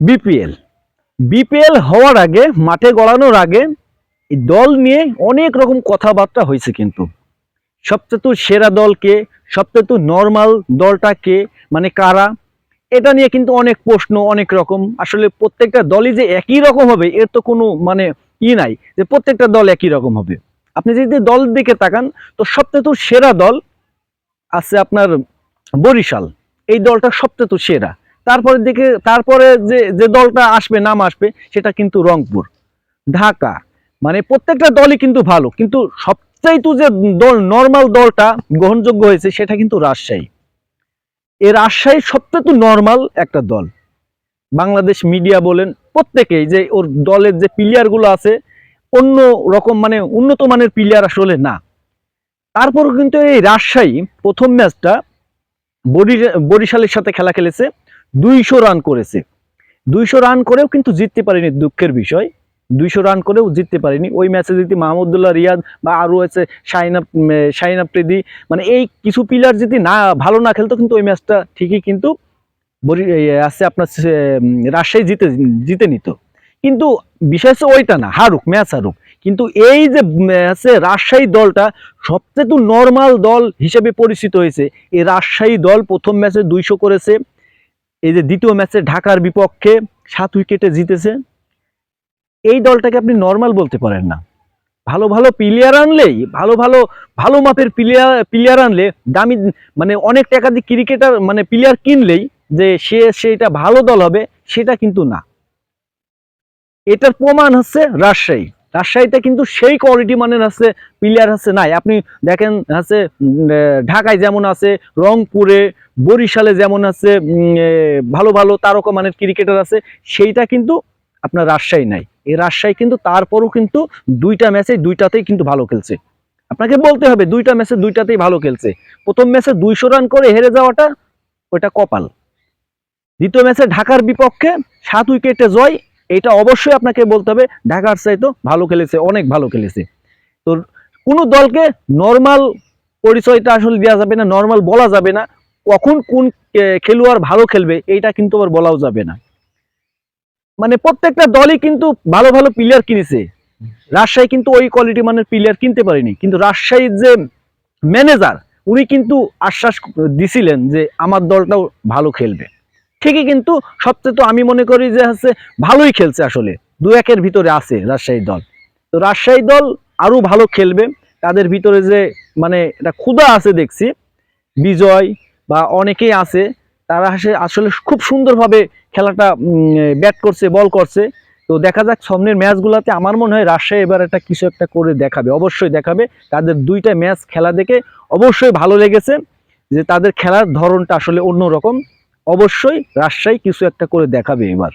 BPL BPL হওয়ার আগে, মাঠে গড়ানোর আগে এই দল নিয়ে অনেক রকম কথাবার্তা হয়েছে। কিন্তু সবচেয়ে তো সেরা দলকে, সবচেয়ে তো নর্মাল দলটা কে, মানে কারা, এটা নিয়ে কিন্তু অনেক প্রশ্ন, অনেক রকম। আসলে প্রত্যেকটা দলই যে একই রকম হবে এর তো কোনো মানে নাই যে প্রত্যেকটা দল একই রকম হবে। আপনি যদি দল দিকে তাকান, তো সবচেয়ে তো সেরা দল আছে আপনার বরিশাল। এই দলটা সবচেয়ে তো সেরা। তারপরে যে যে দলটা আসবে, নাম আসবে, সেটা কিন্তু রংপুর, ঢাকা। মানে প্রত্যেকটা দলই কিন্তু ভালো, কিন্তু সবচাইতে যে দল, নর্মাল দলটা গ্রহণযোগ্য হয়েছে, সেটা কিন্তু রাজশাহী। এই রাজশাহী সবচেয়ে তো নর্মাল একটা দল। বাংলাদেশ মিডিয়া বলেন, প্রত্যেকেই যে ওর দলের যে প্লেয়ার গুলো আছে অন্য রকম, মানে উন্নত মানের প্লেয়ার আসলে না। তারপরও কিন্তু এই রাজশাহী প্রথম ম্যাচটা বরিশালের সাথে খেলা খেলেছে, 200 রান করেছে। 200 রান করেও কিন্তু জিততে পারেনি, দুঃখের বিষয়। 200 রান করেও জিততে পারেনি। ওই ম্যাচে যদি মাহমুদুল্লাহ রিয়াদ বা আরও আছে শাহিন আফ্রিদি, মানে এই কিছু প্লেয়ার যদি না ভালো না খেলতো, কিন্তু ওই ম্যাচটা ঠিকই কিন্তু আছে আপনার রাজশাহী জিতে জিতে নিত। কিন্তু বিষয় হচ্ছে ওইটা না, হারুক, ম্যাচ হারুক, কিন্তু এই যে আছে রাজশাহী দলটা সবচেয়ে তো নর্মাল দল হিসেবে পরিচিত হয়েছে। এই রাজশাহী দল প্রথম ম্যাচে 200 করেছে। এই যে দ্বিতীয় ম্যাচে ঢাকার বিপক্ষে 7 উইকেটে জিতেছে। এই দলটাকে আপনি নর্মাল বলতে পারেন না। ভালো ভালো প্লেয়ার আনলেই, ভালো মাপের প্লেয়ার আনলে, দামি মানে অনেক টাকা দিয়ে ক্রিকেটার মানে প্লেয়ার কিনলেই যে সেটা ভালো দল হবে, সেটা কিন্তু না। এটার প্রমাণ হচ্ছে রাজশাহী। রাজশাহীতে কিন্তু সেই কোয়ালিটি মানের আছে প্লেয়ার আছে নাই। আপনি দেখেন আছে ঢাকায় যেমন আছে, রংপুরে, বরিশালে যেমন আছে ভালো ভালো তারকা মানের ক্রিকেটার আছে, সেইটা কিন্তু আপনার রাজশাহী নাই। এই রাজশাহী কিন্তু তারপরও কিন্তু দুইটা ম্যাচে দুইটাতেই কিন্তু ভালো খেলছে। আপনাকে বলতে হবে, দুইটা ম্যাচে দুইটাতেই ভালো খেলছে। প্রথম ম্যাচে 200 রান করে হেরে যাওয়াটা ওইটা কপাল। দ্বিতীয় ম্যাচে ঢাকার বিপক্ষে 7 উইকেটে জয়, এটা অবশ্যই আপনাকে বলতে হবে ঢাকার চাইতো ভালো খেলেছে, অনেক ভালো খেলেছে। তো কোনো দলকে নর্মাল পরিচয়টা আসলে দেওয়া যাবে না, নর্মাল বলা যাবে না। কখন কোন খেলোয়াড় ভালো খেলবে এইটা কিন্তু আবার বলাও যাবে না। মানে প্রত্যেকটা দলই কিন্তু ভালো ভালো প্লেয়ার কিনেছে। রাজশাহী কিন্তু ওই কোয়ালিটি মানের প্লেয়ার কিনতে পারেনি। কিন্তু রাজশাহীর যে ম্যানেজার, উনি কিন্তু আশ্বাস দিছিলেন যে আমার দলটাও ভালো খেলবে। ঠিকই, কিন্তু সবচেয়ে তো আমি মনে করি যে হচ্ছে ভালোই খেলছে। আসলে 2-1-এর ভিতরে আছে রাজশাহী দল। তো রাজশাহী দল আরো ভালো খেলবে। তাদের ভিতরে যে মানে এটা ক্ষুধা আছে দেখছি, বিজয় বা অনেকেই আছে, তারা আসলে খুব সুন্দরভাবে খেলাটা ব্যাট করছে, বল করছে। তো দেখা যাক সামনের ম্যাচগুলোতে, আমার মনে হয় রাজশাহী এবার একটা কিছু একটা করে দেখাবে, অবশ্যই দেখাবে। তাদের দুইটা ম্যাচ খেলা দেখে অবশ্যই ভালো লেগেছে, যে তাদের খেলার ধরনটা আসলে অন্যরকম। অবশ্যই রাজশাহী কিছু একটা করে দেখাবে এবার।